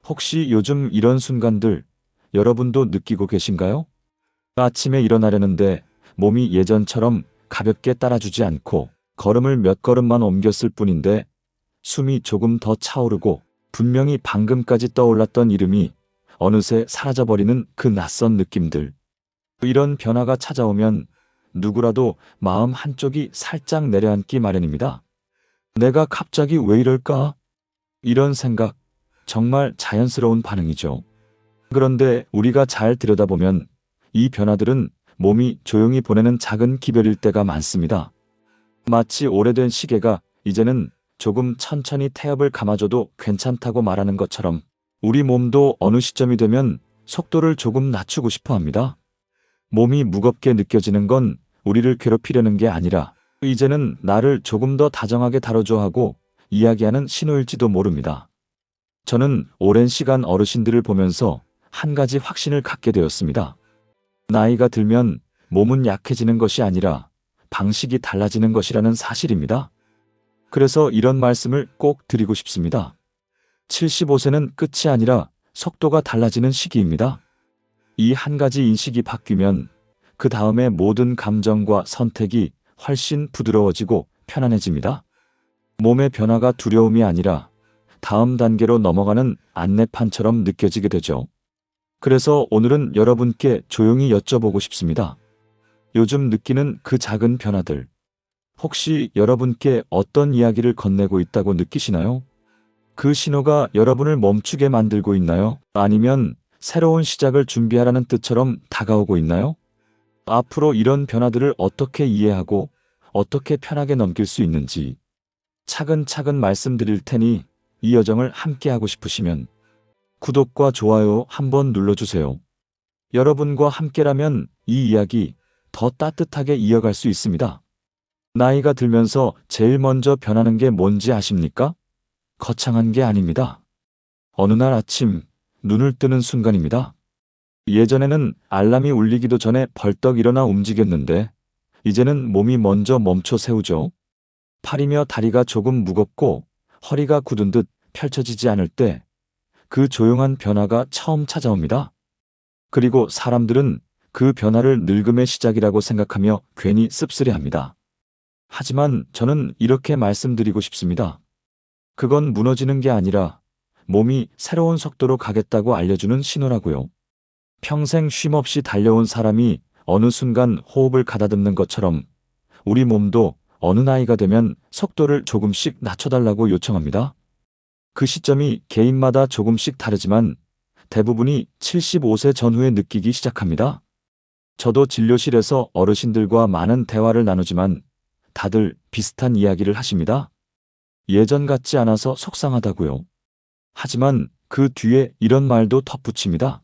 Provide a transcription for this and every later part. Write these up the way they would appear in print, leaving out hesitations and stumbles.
혹시 요즘 이런 순간들 여러분도 느끼고 계신가요? 아침에 일어나려는데 몸이 예전처럼 가볍게 따라주지 않고 걸음을 몇 걸음만 옮겼을 뿐인데 숨이 조금 더 차오르고 분명히 방금까지 떠올랐던 이름이 어느새 사라져버리는 그 낯선 느낌들. 이런 변화가 찾아오면 누구라도 마음 한쪽이 살짝 내려앉기 마련입니다. 내가 갑자기 왜 이럴까? 이런 생각, 정말 자연스러운 반응이죠. 그런데 우리가 잘 들여다보면 이 변화들은 몸이 조용히 보내는 작은 기별일 때가 많습니다. 마치 오래된 시계가 이제는 조금 천천히 태엽을 감아줘도 괜찮다고 말하는 것처럼 우리 몸도 어느 시점이 되면 속도를 조금 낮추고 싶어 합니다. 몸이 무겁게 느껴지는 건 우리를 괴롭히려는 게 아니라 이제는 나를 조금 더 다정하게 다뤄줘 하고 이야기하는 신호일지도 모릅니다. 저는 오랜 시간 어르신들을 보면서 한 가지 확신을 갖게 되었습니다. 나이가 들면 몸은 약해지는 것이 아니라 방식이 달라지는 것이라는 사실입니다. 그래서 이런 말씀을 꼭 드리고 싶습니다. 75세는 끝이 아니라 속도가 달라지는 시기입니다. 이 한 가지 인식이 바뀌면 그 다음에 모든 감정과 선택이 훨씬 부드러워지고 편안해집니다. 몸의 변화가 두려움이 아니라 다음 단계로 넘어가는 안내판처럼 느껴지게 되죠. 그래서 오늘은 여러분께 조용히 여쭤보고 싶습니다. 요즘 느끼는 그 작은 변화들, 혹시 여러분께 어떤 이야기를 건네고 있다고 느끼시나요? 그 신호가 여러분을 멈추게 만들고 있나요? 아니면 새로운 시작을 준비하라는 뜻처럼 다가오고 있나요? 앞으로 이런 변화들을 어떻게 이해하고 어떻게 편하게 넘길 수 있는지 차근차근 말씀드릴 테니 이 여정을 함께하고 싶으시면 구독과 좋아요 한번 눌러주세요. 여러분과 함께라면 이 이야기 더 따뜻하게 이어갈 수 있습니다. 나이가 들면서 제일 먼저 변하는 게 뭔지 아십니까? 거창한 게 아닙니다. 어느 날 아침 눈을 뜨는 순간입니다. 예전에는 알람이 울리기도 전에 벌떡 일어나 움직였는데 이제는 몸이 먼저 멈춰 세우죠. 팔이며 다리가 조금 무겁고 허리가 굳은 듯 펼쳐지지 않을 때 그 조용한 변화가 처음 찾아옵니다. 그리고 사람들은 그 변화를 늙음의 시작이라고 생각하며 괜히 씁쓸해합니다. 하지만 저는 이렇게 말씀드리고 싶습니다. 그건 무너지는 게 아니라 몸이 새로운 속도로 가겠다고 알려주는 신호라고요. 평생 쉼없이 달려온 사람이 어느 순간 호흡을 가다듬는 것처럼 우리 몸도 어느 나이가 되면 속도를 조금씩 낮춰달라고 요청합니다. 그 시점이 개인마다 조금씩 다르지만 대부분이 75세 전후에 느끼기 시작합니다. 저도 진료실에서 어르신들과 많은 대화를 나누지만 다들 비슷한 이야기를 하십니다. 예전 같지 않아서 속상하다고요. 하지만 그 뒤에 이런 말도 덧붙입니다.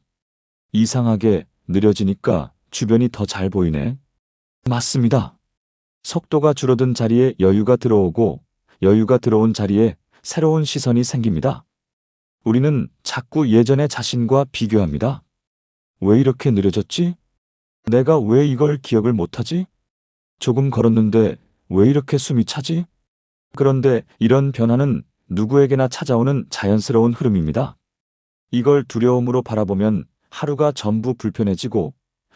이상하게 느려지니까 주변이 더 잘 보이네. 맞습니다. 속도가 줄어든 자리에 여유가 들어오고 여유가 들어온 자리에 새로운 시선이 생깁니다. 우리는 자꾸 예전의 자신과 비교합니다. 왜 이렇게 느려졌지? 내가 왜 이걸 기억을 못하지? 조금 걸었는데 왜 이렇게 숨이 차지? 그런데 이런 변화는 누구에게나 찾아오는 자연스러운 흐름입니다. 이걸 두려움으로 바라보면 하루가 전부 불편해지고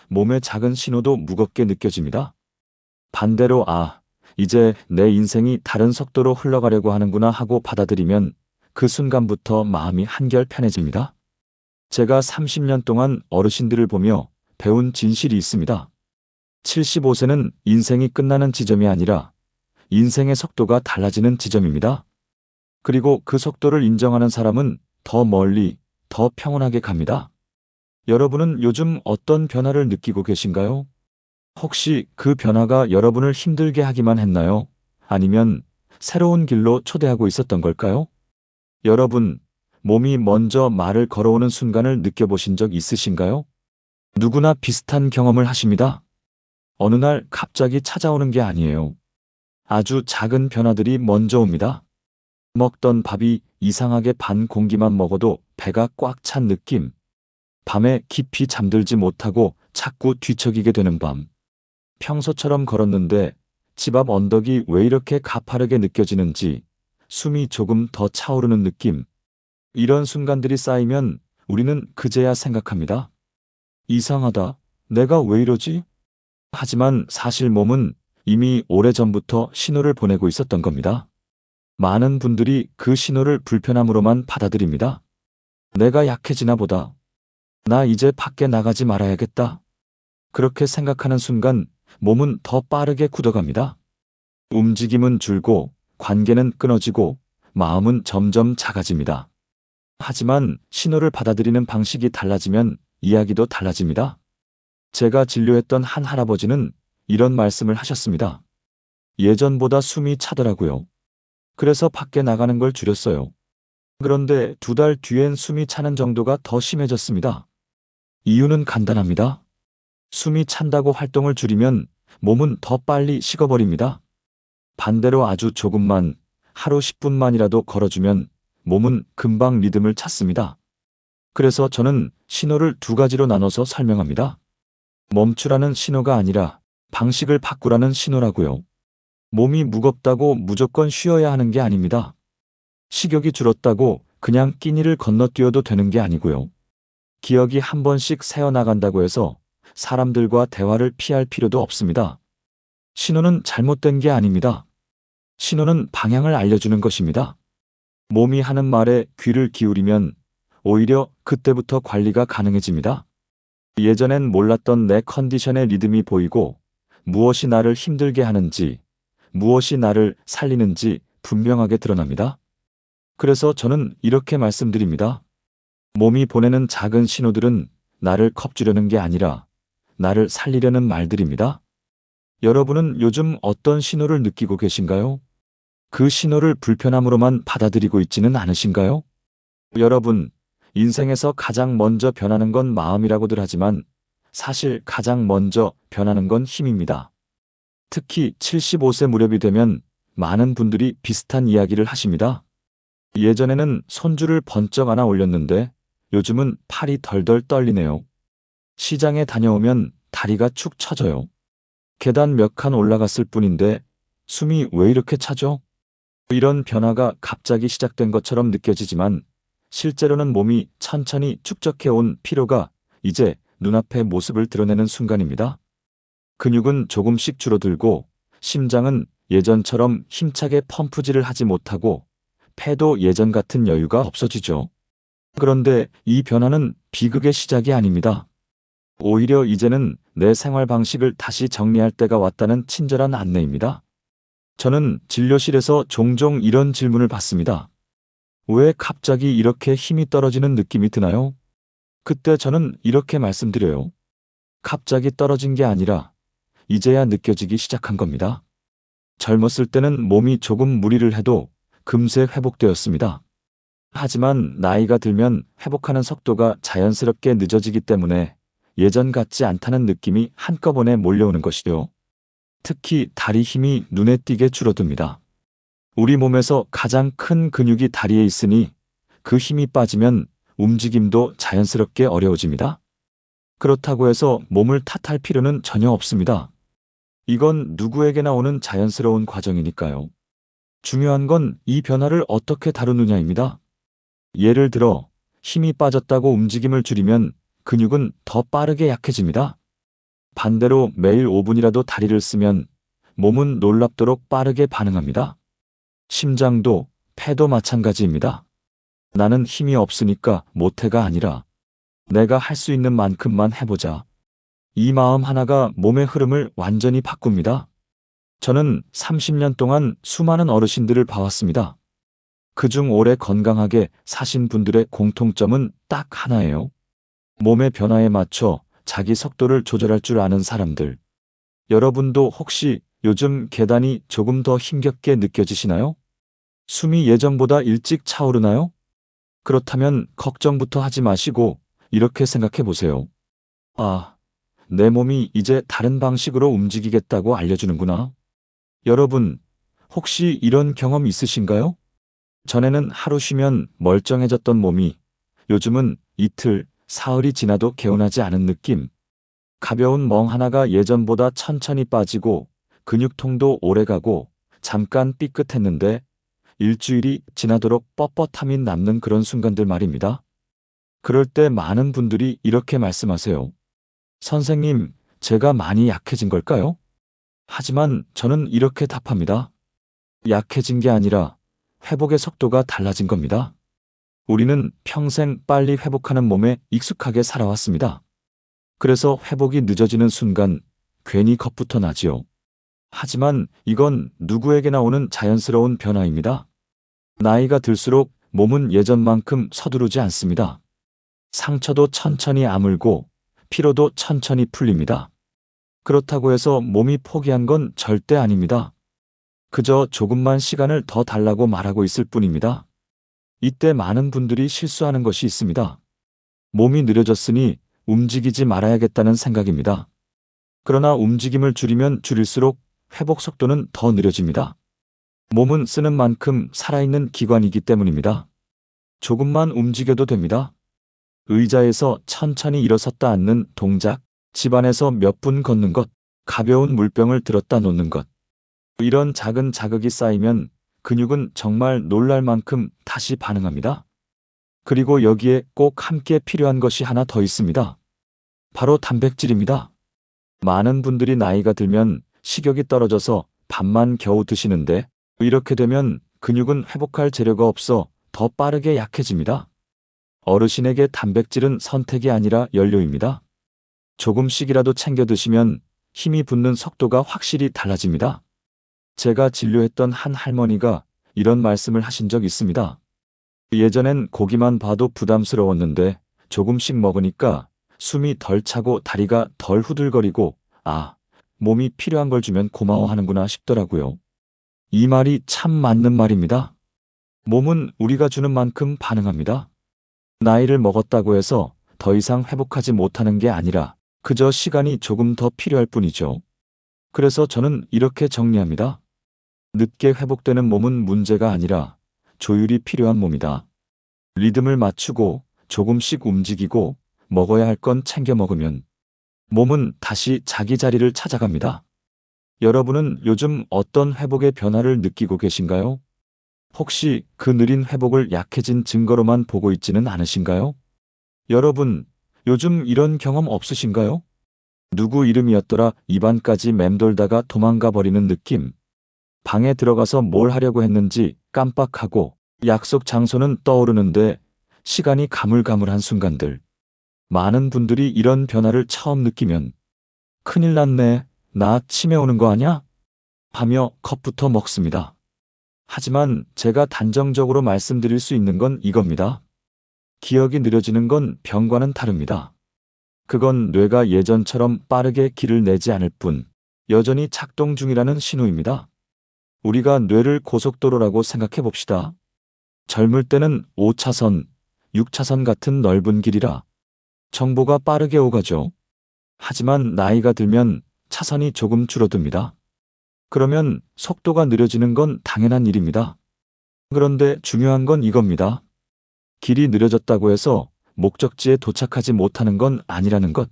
몸의 작은 신호도 무겁게 느껴집니다. 반대로 이제 내 인생이 다른 속도로 흘러가려고 하는구나 하고 받아들이면 그 순간부터 마음이 한결 편해집니다. 제가 30년 동안 어르신들을 보며 배운 진실이 있습니다. 75세는 인생이 끝나는 지점이 아니라 인생의 속도가 달라지는 지점입니다. 그리고 그 속도를 인정하는 사람은 더 멀리, 더 평온하게 갑니다. 여러분은 요즘 어떤 변화를 느끼고 계신가요? 혹시 그 변화가 여러분을 힘들게 하기만 했나요? 아니면 새로운 길로 초대하고 있었던 걸까요? 여러분, 몸이 먼저 말을 걸어오는 순간을 느껴보신 적 있으신가요? 누구나 비슷한 경험을 하십니다. 어느 날 갑자기 찾아오는 게 아니에요. 아주 작은 변화들이 먼저 옵니다. 먹던 밥이 이상하게 반 공기만 먹어도 배가 꽉 찬 느낌. 밤에 깊이 잠들지 못하고 자꾸 뒤척이게 되는 밤. 평소처럼 걸었는데 집 앞 언덕이 왜 이렇게 가파르게 느껴지는지 숨이 조금 더 차오르는 느낌. 이런 순간들이 쌓이면 우리는 그제야 생각합니다. 이상하다. 내가 왜 이러지? 하지만 사실 몸은 이미 오래전부터 신호를 보내고 있었던 겁니다. 많은 분들이 그 신호를 불편함으로만 받아들입니다. 내가 약해지나 보다. 나 이제 밖에 나가지 말아야겠다. 그렇게 생각하는 순간 몸은 더 빠르게 굳어갑니다. 움직임은 줄고 관계는 끊어지고 마음은 점점 작아집니다. 하지만 신호를 받아들이는 방식이 달라지면 이야기도 달라집니다. 제가 진료했던 한 할아버지는 이런 말씀을 하셨습니다. 예전보다 숨이 차더라고요. 그래서 밖에 나가는 걸 줄였어요. 그런데 2달 뒤엔 숨이 차는 정도가 더 심해졌습니다. 이유는 간단합니다. 숨이 찬다고 활동을 줄이면 몸은 더 빨리 식어버립니다. 반대로 아주 조금만, 하루 10분만이라도 걸어주면 몸은 금방 리듬을 찾습니다. 그래서 저는 신호를 2가지로 나눠서 설명합니다. 멈추라는 신호가 아니라 방식을 바꾸라는 신호라고요. 몸이 무겁다고 무조건 쉬어야 하는 게 아닙니다. 식욕이 줄었다고 그냥 끼니를 건너뛰어도 되는 게 아니고요. 기억이 한 번씩 새어나간다고 해서 사람들과 대화를 피할 필요도 없습니다. 신호는 잘못된 게 아닙니다. 신호는 방향을 알려주는 것입니다. 몸이 하는 말에 귀를 기울이면 오히려 그때부터 관리가 가능해집니다. 예전엔 몰랐던 내 컨디션의 리듬이 보이고 무엇이 나를 힘들게 하는지, 무엇이 나를 살리는지 분명하게 드러납니다. 그래서 저는 이렇게 말씀드립니다. 몸이 보내는 작은 신호들은 나를 겁주려는 게 아니라 나를 살리려는 말들입니다. 여러분은 요즘 어떤 신호를 느끼고 계신가요? 그 신호를 불편함으로만 받아들이고 있지는 않으신가요? 여러분, 인생에서 가장 먼저 변하는 건 마음이라고들 하지만 사실 가장 먼저 변하는 건 힘입니다. 특히 75세 무렵이 되면 많은 분들이 비슷한 이야기를 하십니다. 예전에는 손주를 번쩍 안아 올렸는데 요즘은 팔이 덜덜 떨리네요. 시장에 다녀오면 다리가 축 처져요. 계단 몇 칸 올라갔을 뿐인데 숨이 왜 이렇게 차죠? 이런 변화가 갑자기 시작된 것처럼 느껴지지만 실제로는 몸이 천천히 축적해온 피로가 이제 눈앞에 모습을 드러내는 순간입니다. 근육은 조금씩 줄어들고 심장은 예전처럼 힘차게 펌프질을 하지 못하고 폐도 예전 같은 여유가 없어지죠. 그런데 이 변화는 비극의 시작이 아닙니다. 오히려 이제는 내 생활 방식을 다시 정리할 때가 왔다는 친절한 안내입니다. 저는 진료실에서 종종 이런 질문을 받습니다. 왜 갑자기 이렇게 힘이 떨어지는 느낌이 드나요? 그때 저는 이렇게 말씀드려요. 갑자기 떨어진 게 아니라 이제야 느껴지기 시작한 겁니다. 젊었을 때는 몸이 조금 무리를 해도 금세 회복되었습니다. 하지만 나이가 들면 회복하는 속도가 자연스럽게 늦어지기 때문에 예전 같지 않다는 느낌이 한꺼번에 몰려오는 것이죠. 특히 다리 힘이 눈에 띄게 줄어듭니다. 우리 몸에서 가장 큰 근육이 다리에 있으니 그 힘이 빠지면 움직임도 자연스럽게 어려워집니다. 그렇다고 해서 몸을 탓할 필요는 전혀 없습니다. 이건 누구에게나 오는 자연스러운 과정이니까요. 중요한 건 이 변화를 어떻게 다루느냐입니다. 예를 들어 힘이 빠졌다고 움직임을 줄이면 근육은 더 빠르게 약해집니다. 반대로 매일 5분이라도 다리를 쓰면 몸은 놀랍도록 빠르게 반응합니다. 심장도 폐도 마찬가지입니다. 나는 힘이 없으니까 못해가 아니라 내가 할 수 있는 만큼만 해보자. 이 마음 하나가 몸의 흐름을 완전히 바꿉니다. 저는 30년 동안 수많은 어르신들을 봐왔습니다. 그중 오래 건강하게 사신 분들의 공통점은 딱 하나예요. 몸의 변화에 맞춰 자기 속도를 조절할 줄 아는 사람들. 여러분도 혹시 요즘 계단이 조금 더 힘겹게 느껴지시나요? 숨이 예전보다 일찍 차오르나요? 그렇다면 걱정부터 하지 마시고 이렇게 생각해 보세요. 아, 내 몸이 이제 다른 방식으로 움직이겠다고 알려주는구나. 여러분, 혹시 이런 경험 있으신가요? 전에는 하루 쉬면 멀쩡해졌던 몸이 요즘은 이틀, 사흘이 지나도 개운하지 않은 느낌. 가벼운 멍 하나가 예전보다 천천히 빠지고 근육통도 오래가고 잠깐 삐끗했는데 일주일이 지나도록 뻣뻣함이 남는 그런 순간들 말입니다. 그럴 때 많은 분들이 이렇게 말씀하세요. 선생님, 제가 많이 약해진 걸까요? 하지만 저는 이렇게 답합니다. 약해진 게 아니라 회복의 속도가 달라진 겁니다. 우리는 평생 빨리 회복하는 몸에 익숙하게 살아왔습니다. 그래서 회복이 늦어지는 순간 괜히 겁부터 나지요. 하지만 이건 누구에게나 오는 자연스러운 변화입니다. 나이가 들수록 몸은 예전만큼 서두르지 않습니다. 상처도 천천히 아물고 피로도 천천히 풀립니다. 그렇다고 해서 몸이 포기한 건 절대 아닙니다. 그저 조금만 시간을 더 달라고 말하고 있을 뿐입니다. 이때 많은 분들이 실수하는 것이 있습니다. 몸이 느려졌으니 움직이지 말아야겠다는 생각입니다. 그러나 움직임을 줄이면 줄일수록 회복 속도는 더 느려집니다. 몸은 쓰는 만큼 살아있는 기관이기 때문입니다. 조금만 움직여도 됩니다. 의자에서 천천히 일어섰다 앉는 동작, 집안에서 몇 분 걷는 것, 가벼운 물병을 들었다 놓는 것. 이런 작은 자극이 쌓이면 근육은 정말 놀랄 만큼 다시 반응합니다. 그리고 여기에 꼭 함께 필요한 것이 하나 더 있습니다. 바로 단백질입니다. 많은 분들이 나이가 들면 식욕이 떨어져서 밥만 겨우 드시는데 이렇게 되면 근육은 회복할 재료가 없어 더 빠르게 약해집니다. 어르신에게 단백질은 선택이 아니라 연료입니다. 조금씩이라도 챙겨 드시면 힘이 붙는 속도가 확실히 달라집니다. 제가 진료했던 한 할머니가 이런 말씀을 하신 적 있습니다. 예전엔 고기만 봐도 부담스러웠는데 조금씩 먹으니까 숨이 덜 차고 다리가 덜 후들거리고 몸이 필요한 걸 주면 고마워하는구나 싶더라고요. 이 말이 참 맞는 말입니다. 몸은 우리가 주는 만큼 반응합니다. 나이를 먹었다고 해서 더 이상 회복하지 못하는 게 아니라 그저 시간이 조금 더 필요할 뿐이죠. 그래서 저는 이렇게 정리합니다. 늦게 회복되는 몸은 문제가 아니라 조율이 필요한 몸이다. 리듬을 맞추고 조금씩 움직이고 먹어야 할 건 챙겨 먹으면 몸은 다시 자기 자리를 찾아갑니다. 여러분은 요즘 어떤 회복의 변화를 느끼고 계신가요? 혹시 그 느린 회복을 약해진 증거로만 보고 있지는 않으신가요? 여러분, 요즘 이런 경험 없으신가요? 누구 이름이었더라 입안까지 맴돌다가 도망가 버리는 느낌. 방에 들어가서 뭘 하려고 했는지 깜빡하고 약속 장소는 떠오르는데 시간이 가물가물한 순간들. 많은 분들이 이런 변화를 처음 느끼면 큰일 났네, 나 치매 오는 거 아냐? 하며 컵부터 먹습니다. 하지만 제가 단정적으로 말씀드릴 수 있는 건 이겁니다. 기억이 느려지는 건 병과는 다릅니다. 그건 뇌가 예전처럼 빠르게 길을 내지 않을 뿐 여전히 작동 중이라는 신호입니다. 우리가 뇌를 고속도로라고 생각해 봅시다. 젊을 때는 5차선, 6차선 같은 넓은 길이라 정보가 빠르게 오가죠. 하지만 나이가 들면 차선이 조금 줄어듭니다. 그러면 속도가 느려지는 건 당연한 일입니다. 그런데 중요한 건 이겁니다. 길이 느려졌다고 해서 목적지에 도착하지 못하는 건 아니라는 것.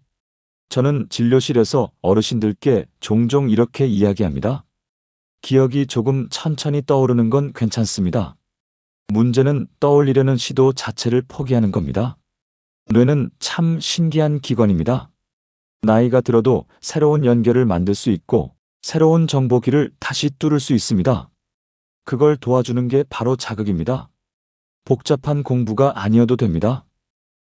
저는 진료실에서 어르신들께 종종 이렇게 이야기합니다. 기억이 조금 천천히 떠오르는 건 괜찮습니다. 문제는 떠올리려는 시도 자체를 포기하는 겁니다. 뇌는 참 신기한 기관입니다. 나이가 들어도 새로운 연결을 만들 수 있고 새로운 정보기를 다시 뚫을 수 있습니다. 그걸 도와주는 게 바로 자극입니다. 복잡한 공부가 아니어도 됩니다.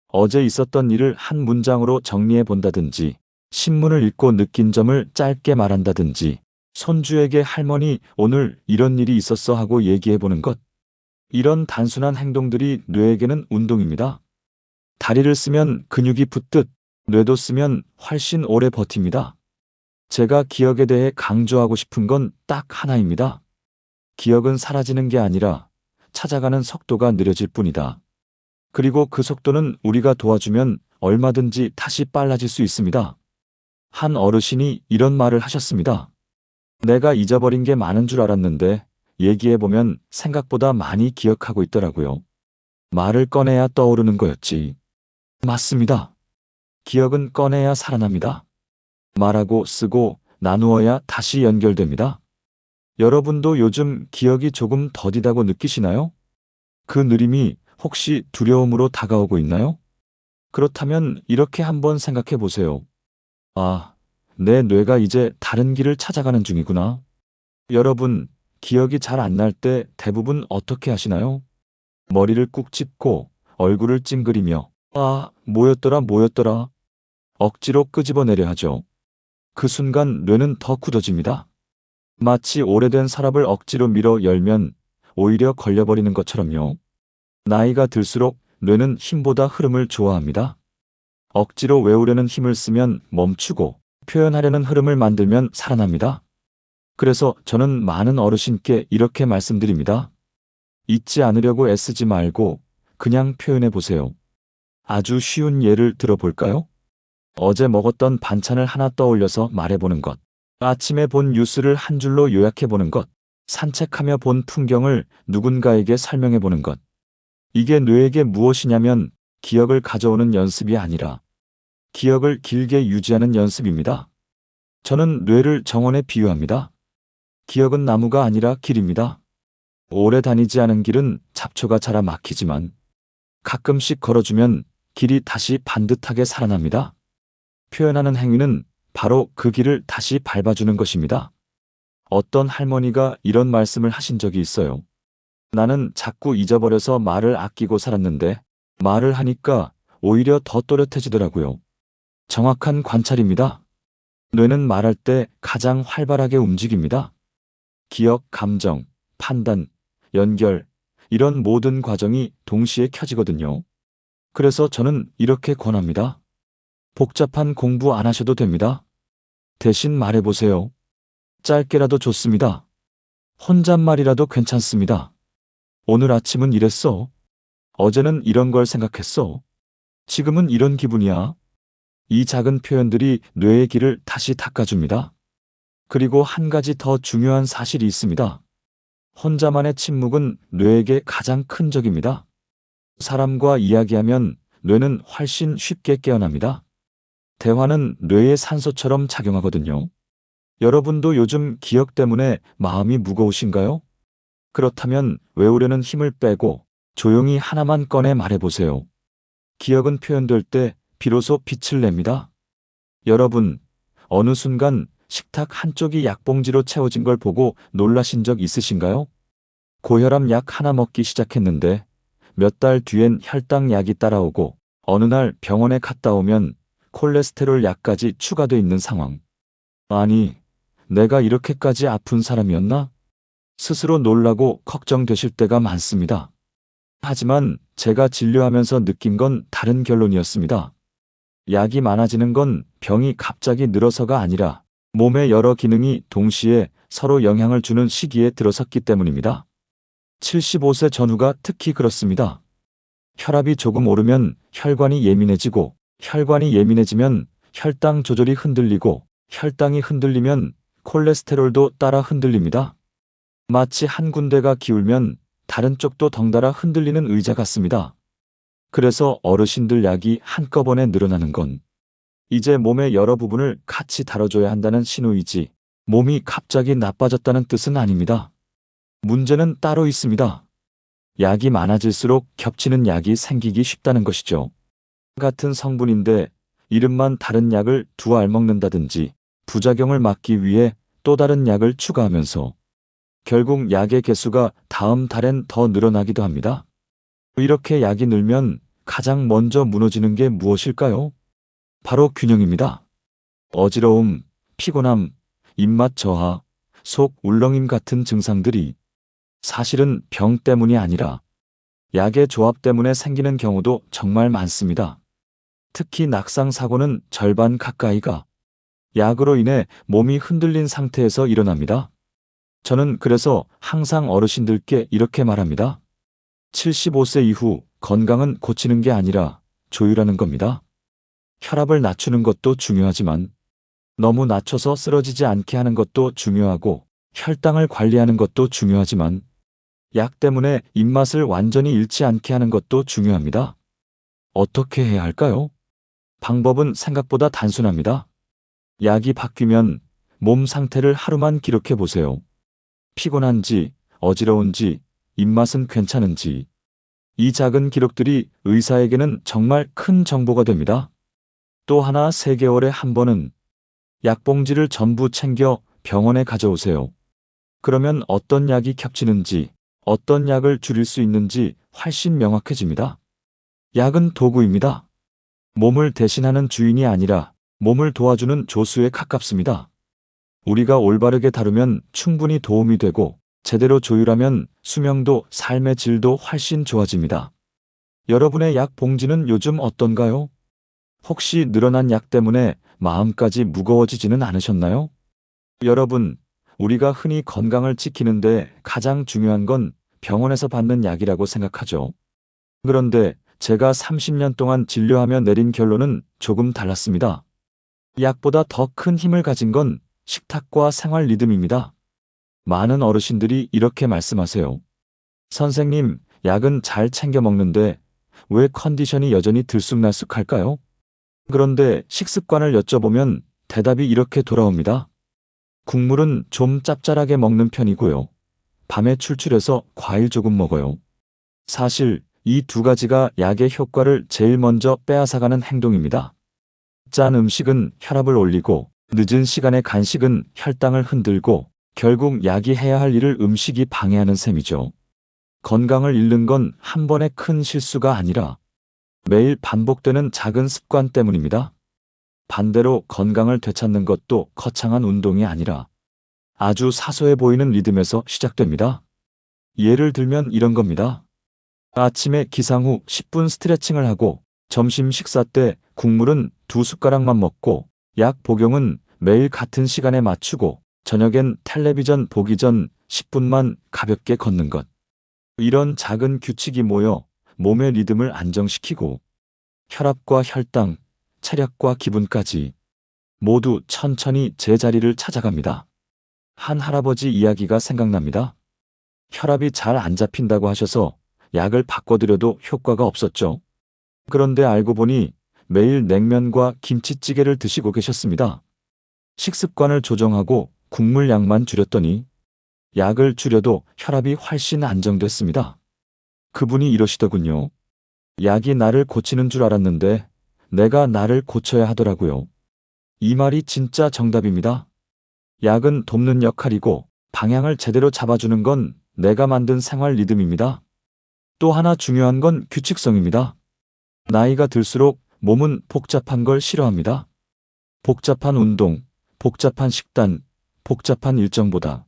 어제 있었던 일을 한 문장으로 정리해 본다든지, 신문을 읽고 느낀 점을 짧게 말한다든지, 손주에게 할머니 오늘 이런 일이 있었어 하고 얘기해 보는 것. 이런 단순한 행동들이 뇌에게는 운동입니다. 다리를 쓰면 근육이 붙듯 뇌도 쓰면 훨씬 오래 버팁니다. 제가 기억에 대해 강조하고 싶은 건 딱 하나입니다. 기억은 사라지는 게 아니라 찾아가는 속도가 느려질 뿐이다. 그리고 그 속도는 우리가 도와주면 얼마든지 다시 빨라질 수 있습니다. 한 어르신이 이런 말을 하셨습니다. 내가 잊어버린 게 많은 줄 알았는데 얘기해보면 생각보다 많이 기억하고 있더라고요. 말을 꺼내야 떠오르는 거였지. 맞습니다. 기억은 꺼내야 살아납니다. 말하고 쓰고 나누어야 다시 연결됩니다. 여러분도 요즘 기억이 조금 더디다고 느끼시나요? 그 느림이 혹시 두려움으로 다가오고 있나요? 그렇다면 이렇게 한번 생각해 보세요. 아, 내 뇌가 이제 다른 길을 찾아가는 중이구나. 여러분, 기억이 잘 안 날 때 대부분 어떻게 하시나요? 머리를 꾹 짚고 얼굴을 찡그리며 뭐였더라. 억지로 끄집어내려 하죠. 그 순간 뇌는 더 굳어집니다. 마치 오래된 서랍을 억지로 밀어 열면 오히려 걸려버리는 것처럼요. 나이가 들수록 뇌는 힘보다 흐름을 좋아합니다. 억지로 외우려는 힘을 쓰면 멈추고 표현하려는 흐름을 만들면 살아납니다. 그래서 저는 많은 어르신께 이렇게 말씀드립니다. 잊지 않으려고 애쓰지 말고 그냥 표현해 보세요. 아주 쉬운 예를 들어볼까요? 어제 먹었던 반찬을 하나 떠올려서 말해보는 것. 아침에 본 뉴스를 한 줄로 요약해보는 것. 산책하며 본 풍경을 누군가에게 설명해보는 것. 이게 뇌에게 무엇이냐면 기억을 가져오는 연습이 아니라 기억을 길게 유지하는 연습입니다. 저는 뇌를 정원에 비유합니다. 기억은 나무가 아니라 길입니다. 오래 다니지 않은 길은 잡초가 자라 막히지만 가끔씩 걸어주면 길이 다시 반듯하게 살아납니다. 표현하는 행위는 바로 그 길을 다시 밟아주는 것입니다. 어떤 할머니가 이런 말씀을 하신 적이 있어요. 나는 자꾸 잊어버려서 말을 아끼고 살았는데 말을 하니까 오히려 더 또렷해지더라고요. 정확한 관찰입니다. 뇌는 말할 때 가장 활발하게 움직입니다. 기억, 감정, 판단, 연결, 이런 모든 과정이 동시에 켜지거든요. 그래서 저는 이렇게 권합니다. 복잡한 공부 안 하셔도 됩니다. 대신 말해보세요. 짧게라도 좋습니다. 혼잣말이라도 괜찮습니다. 오늘 아침은 이랬어. 어제는 이런 걸 생각했어. 지금은 이런 기분이야. 이 작은 표현들이 뇌의 길을 다시 닦아줍니다. 그리고 한 가지 더 중요한 사실이 있습니다. 혼자만의 침묵은 뇌에게 가장 큰 적입니다. 사람과 이야기하면 뇌는 훨씬 쉽게 깨어납니다. 대화는 뇌의 산소처럼 작용하거든요. 여러분도 요즘 기억 때문에 마음이 무거우신가요? 그렇다면 외우려는 힘을 빼고 조용히 하나만 꺼내 말해보세요. 기억은 표현될 때 비로소 빛을 냅니다. 여러분, 어느 순간 식탁 한쪽이 약봉지로 채워진 걸 보고 놀라신 적 있으신가요? 고혈압 약 하나 먹기 시작했는데 몇 달 뒤엔 혈당 약이 따라오고 어느 날 병원에 갔다 오면 콜레스테롤 약까지 추가돼 있는 상황. 아니, 내가 이렇게까지 아픈 사람이었나? 스스로 놀라고 걱정되실 때가 많습니다. 하지만 제가 진료하면서 느낀 건 다른 결론이었습니다. 약이 많아지는 건 병이 갑자기 늘어서가 아니라 몸의 여러 기능이 동시에 서로 영향을 주는 시기에 들어섰기 때문입니다. 75세 전후가 특히 그렇습니다. 혈압이 조금 오르면 혈관이 예민해지고, 혈관이 예민해지면 혈당 조절이 흔들리고, 혈당이 흔들리면 콜레스테롤도 따라 흔들립니다. 마치 한 군데가 기울면 다른 쪽도 덩달아 흔들리는 의자 같습니다. 그래서 어르신들 약이 한꺼번에 늘어나는 건 이제 몸의 여러 부분을 같이 다뤄줘야 한다는 신호이지 몸이 갑자기 나빠졌다는 뜻은 아닙니다. 문제는 따로 있습니다. 약이 많아질수록 겹치는 약이 생기기 쉽다는 것이죠. 같은 성분인데 이름만 다른 약을 두 알 먹는다든지 부작용을 막기 위해 또 다른 약을 추가하면서 결국 약의 개수가 다음 달엔 더 늘어나기도 합니다. 이렇게 약이 늘면 가장 먼저 무너지는 게 무엇일까요? 바로 균형입니다. 어지러움, 피곤함, 입맛 저하, 속 울렁임 같은 증상들이 사실은 병 때문이 아니라 약의 조합 때문에 생기는 경우도 정말 많습니다. 특히 낙상 사고는 절반 가까이가 약으로 인해 몸이 흔들린 상태에서 일어납니다. 저는 그래서 항상 어르신들께 이렇게 말합니다. 75세 이후 건강은 고치는 게 아니라 조율하는 겁니다. 혈압을 낮추는 것도 중요하지만 너무 낮춰서 쓰러지지 않게 하는 것도 중요하고 혈당을 관리하는 것도 중요하지만 약 때문에 입맛을 완전히 잃지 않게 하는 것도 중요합니다. 어떻게 해야 할까요? 방법은 생각보다 단순합니다. 약이 바뀌면 몸 상태를 하루만 기록해 보세요. 피곤한지, 어지러운지, 입맛은 괜찮은지. 이 작은 기록들이 의사에게는 정말 큰 정보가 됩니다. 또 하나 3개월에 한 번은 약봉지를 전부 챙겨 병원에 가져오세요. 그러면 어떤 약이 겹치는지, 어떤 약을 줄일 수 있는지 훨씬 명확해집니다. 약은 도구입니다. 몸을 대신하는 주인이 아니라 몸을 도와주는 조수에 가깝습니다. 우리가 올바르게 다루면 충분히 도움이 되고 제대로 조율하면 수명도 삶의 질도 훨씬 좋아집니다. 여러분의 약 봉지는 요즘 어떤가요? 혹시 늘어난 약 때문에 마음까지 무거워지지는 않으셨나요? 여러분, 우리가 흔히 건강을 지키는데 가장 중요한 건 병원에서 받는 약이라고 생각하죠. 그런데 제가 30년 동안 진료하며 내린 결론은 조금 달랐습니다. 약보다 더 큰 힘을 가진 건 식탁과 생활 리듬입니다. 많은 어르신들이 이렇게 말씀하세요. 선생님, 약은 잘 챙겨 먹는데 왜 컨디션이 여전히 들쑥날쑥할까요? 그런데 식습관을 여쭤보면 대답이 이렇게 돌아옵니다. 국물은 좀 짭짤하게 먹는 편이고요. 밤에 출출해서 과일 조금 먹어요. 사실 이 2가지가 약의 효과를 제일 먼저 빼앗아가는 행동입니다. 짠 음식은 혈압을 올리고 늦은 시간의 간식은 혈당을 흔들고 결국 약이 해야 할 일을 음식이 방해하는 셈이죠. 건강을 잃는 건 한 번의 큰 실수가 아니라 매일 반복되는 작은 습관 때문입니다. 반대로 건강을 되찾는 것도 거창한 운동이 아니라 아주 사소해 보이는 리듬에서 시작됩니다. 예를 들면 이런 겁니다. 아침에 기상 후 10분 스트레칭을 하고 점심 식사 때 국물은 2숟가락만 먹고 약 복용은 매일 같은 시간에 맞추고 저녁엔 텔레비전 보기 전 10분만 가볍게 걷는 것. 이런 작은 규칙이 모여 몸의 리듬을 안정시키고 혈압과 혈당, 체력과 기분까지 모두 천천히 제자리를 찾아갑니다. 한 할아버지 이야기가 생각납니다. 혈압이 잘 안 잡힌다고 하셔서 약을 바꿔드려도 효과가 없었죠. 그런데 알고 보니 매일 냉면과 김치찌개를 드시고 계셨습니다. 식습관을 조정하고 국물 양만 줄였더니 약을 줄여도 혈압이 훨씬 안정됐습니다. 그분이 이러시더군요. 약이 나를 고치는 줄 알았는데 내가 나를 고쳐야 하더라고요. 이 말이 진짜 정답입니다. 약은 돕는 역할이고 방향을 제대로 잡아주는 건 내가 만든 생활 리듬입니다. 또 하나 중요한 건 규칙성입니다. 나이가 들수록 몸은 복잡한 걸 싫어합니다. 복잡한 운동, 복잡한 식단, 복잡한 일정보다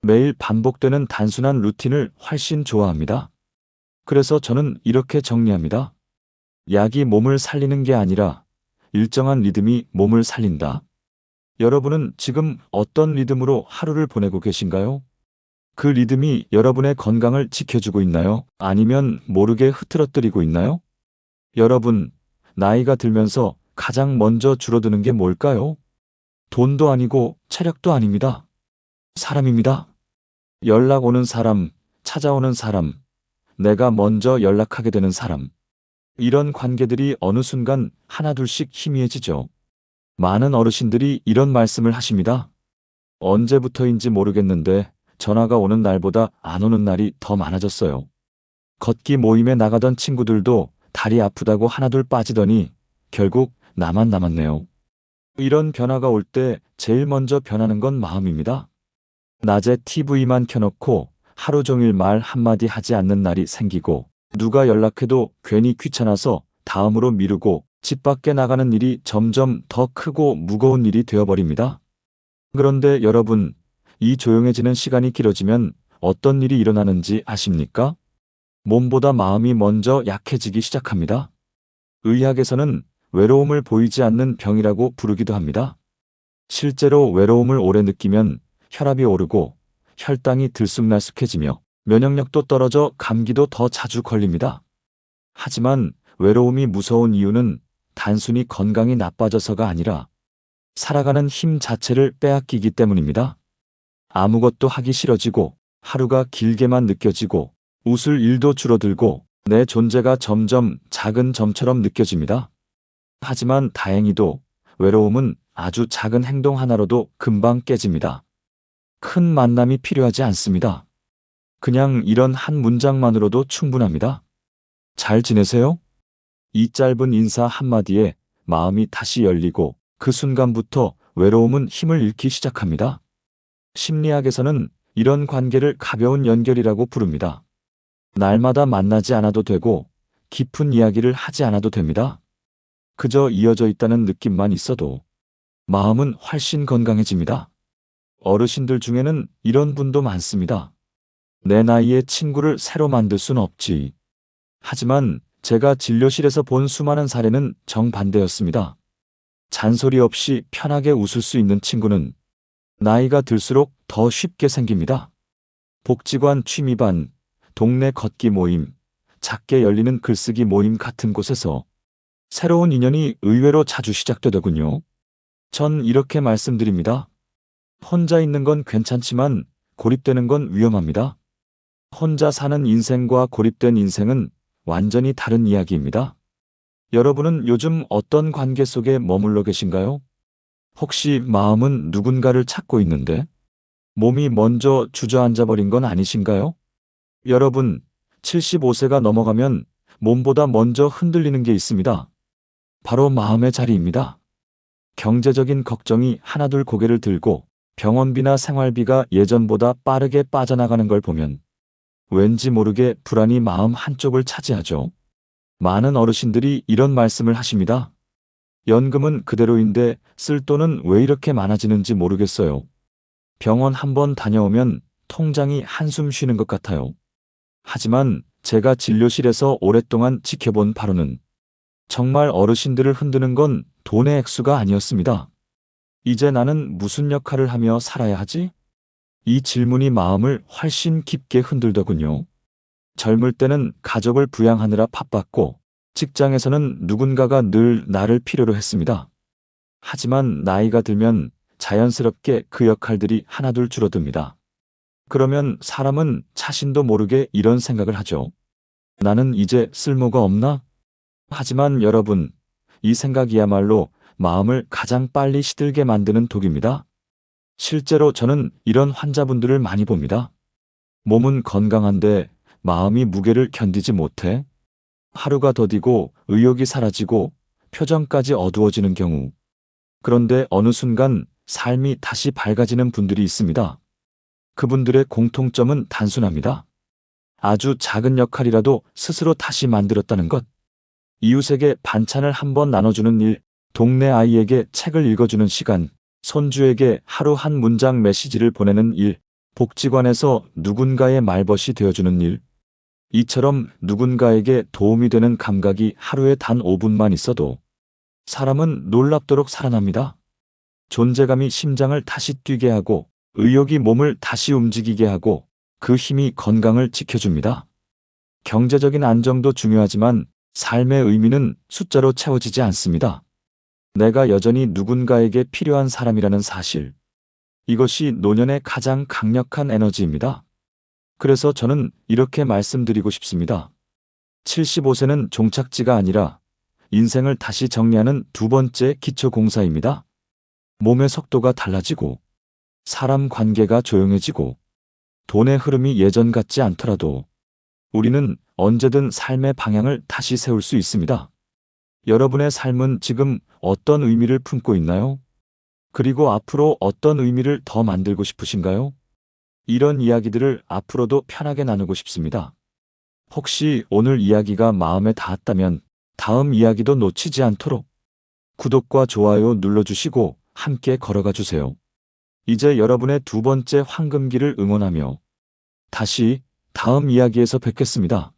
매일 반복되는 단순한 루틴을 훨씬 좋아합니다. 그래서 저는 이렇게 정리합니다. 약이 몸을 살리는 게 아니라 일정한 리듬이 몸을 살린다. 여러분은 지금 어떤 리듬으로 하루를 보내고 계신가요? 그 리듬이 여러분의 건강을 지켜주고 있나요? 아니면 모르게 흐트러뜨리고 있나요? 여러분, 나이가 들면서 가장 먼저 줄어드는 게 뭘까요? 돈도 아니고 체력도 아닙니다. 사람입니다. 연락 오는 사람, 찾아오는 사람, 내가 먼저 연락하게 되는 사람. 이런 관계들이 어느 순간 하나둘씩 희미해지죠. 많은 어르신들이 이런 말씀을 하십니다. 언제부터인지 모르겠는데 전화가 오는 날보다 안 오는 날이 더 많아졌어요. 걷기 모임에 나가던 친구들도 다리 아프다고 하나둘 빠지더니 결국 나만 남았네요. 이런 변화가 올 때 제일 먼저 변하는 건 마음입니다. 낮에 TV만 켜놓고 하루 종일 말 한마디 하지 않는 날이 생기고 누가 연락해도 괜히 귀찮아서 다음으로 미루고 집 밖에 나가는 일이 점점 더 크고 무거운 일이 되어버립니다. 그런데 여러분, 이 조용해지는 시간이 길어지면 어떤 일이 일어나는지 아십니까? 몸보다 마음이 먼저 약해지기 시작합니다. 의학에서는 외로움을 보이지 않는 병이라고 부르기도 합니다. 실제로 외로움을 오래 느끼면 혈압이 오르고 혈당이 들쑥날쑥해지며 면역력도 떨어져 감기도 더 자주 걸립니다. 하지만 외로움이 무서운 이유는 단순히 건강이 나빠져서가 아니라 살아가는 힘 자체를 빼앗기기 때문입니다. 아무것도 하기 싫어지고 하루가 길게만 느껴지고 웃을 일도 줄어들고 내 존재가 점점 작은 점처럼 느껴집니다. 하지만 다행히도 외로움은 아주 작은 행동 하나로도 금방 깨집니다. 큰 만남이 필요하지 않습니다. 그냥 이런 한 문장만으로도 충분합니다. 잘 지내세요? 이 짧은 인사 한마디에 마음이 다시 열리고 그 순간부터 외로움은 힘을 잃기 시작합니다. 심리학에서는 이런 관계를 가벼운 연결이라고 부릅니다. 날마다 만나지 않아도 되고 깊은 이야기를 하지 않아도 됩니다. 그저 이어져 있다는 느낌만 있어도 마음은 훨씬 건강해집니다. 어르신들 중에는 이런 분도 많습니다. 내 나이에 친구를 새로 만들 순 없지. 하지만 제가 진료실에서 본 수많은 사례는 정반대였습니다. 잔소리 없이 편하게 웃을 수 있는 친구는 나이가 들수록 더 쉽게 생깁니다. 복지관 취미반, 동네 걷기 모임, 작게 열리는 글쓰기 모임 같은 곳에서 새로운 인연이 의외로 자주 시작되더군요. 전 이렇게 말씀드립니다. 혼자 있는 건 괜찮지만 고립되는 건 위험합니다. 혼자 사는 인생과 고립된 인생은 완전히 다른 이야기입니다. 여러분은 요즘 어떤 관계 속에 머물러 계신가요? 혹시 마음은 누군가를 찾고 있는데 몸이 먼저 주저앉아 버린 건 아니신가요? 여러분, 75세가 넘어가면 몸보다 먼저 흔들리는 게 있습니다. 바로 마음의 자리입니다. 경제적인 걱정이 하나둘 고개를 들고 병원비나 생활비가 예전보다 빠르게 빠져나가는 걸 보면 왠지 모르게 불안이 마음 한쪽을 차지하죠. 많은 어르신들이 이런 말씀을 하십니다. 연금은 그대로인데 쓸 돈은 왜 이렇게 많아지는지 모르겠어요. 병원 한번 다녀오면 통장이 한숨 쉬는 것 같아요. 하지만 제가 진료실에서 오랫동안 지켜본 바로는 정말 어르신들을 흔드는 건 돈의 액수가 아니었습니다. 이제 나는 무슨 역할을 하며 살아야 하지? 이 질문이 마음을 훨씬 깊게 흔들더군요. 젊을 때는 가족을 부양하느라 바빴고 직장에서는 누군가가 늘 나를 필요로 했습니다. 하지만 나이가 들면 자연스럽게 그 역할들이 하나둘 줄어듭니다. 그러면 사람은 자신도 모르게 이런 생각을 하죠. 나는 이제 쓸모가 없나? 하지만 여러분, 이 생각이야말로 마음을 가장 빨리 시들게 만드는 독입니다. 실제로 저는 이런 환자분들을 많이 봅니다. 몸은 건강한데 마음이 무게를 견디지 못해 하루가 더디고 의욕이 사라지고 표정까지 어두워지는 경우. 그런데 어느 순간 삶이 다시 밝아지는 분들이 있습니다. 그분들의 공통점은 단순합니다. 아주 작은 역할이라도 스스로 다시 만들었다는 것. 이웃에게 반찬을 한번 나눠주는 일, 동네 아이에게 책을 읽어주는 시간, 손주에게 하루 한 문장 메시지를 보내는 일, 복지관에서 누군가의 말벗이 되어주는 일. 이처럼 누군가에게 도움이 되는 감각이 하루에 단 5분만 있어도 사람은 놀랍도록 살아납니다. 존재감이 심장을 다시 뛰게 하고 의욕이 몸을 다시 움직이게 하고 그 힘이 건강을 지켜줍니다. 경제적인 안정도 중요하지만 삶의 의미는 숫자로 채워지지 않습니다. 내가 여전히 누군가에게 필요한 사람이라는 사실. 이것이 노년의 가장 강력한 에너지입니다. 그래서 저는 이렇게 말씀드리고 싶습니다. 75세는 종착지가 아니라 인생을 다시 정리하는 두 번째 기초공사입니다. 몸의 속도가 달라지고 사람 관계가 조용해지고 돈의 흐름이 예전 같지 않더라도 우리는 언제든 삶의 방향을 다시 세울 수 있습니다. 여러분의 삶은 지금 어떤 의미를 품고 있나요? 그리고 앞으로 어떤 의미를 더 만들고 싶으신가요? 이런 이야기들을 앞으로도 편하게 나누고 싶습니다. 혹시 오늘 이야기가 마음에 닿았다면 다음 이야기도 놓치지 않도록 구독과 좋아요 눌러주시고 함께 걸어가 주세요. 이제 여러분의 두 번째 황금기를 응원하며 다시 다음 이야기에서 뵙겠습니다.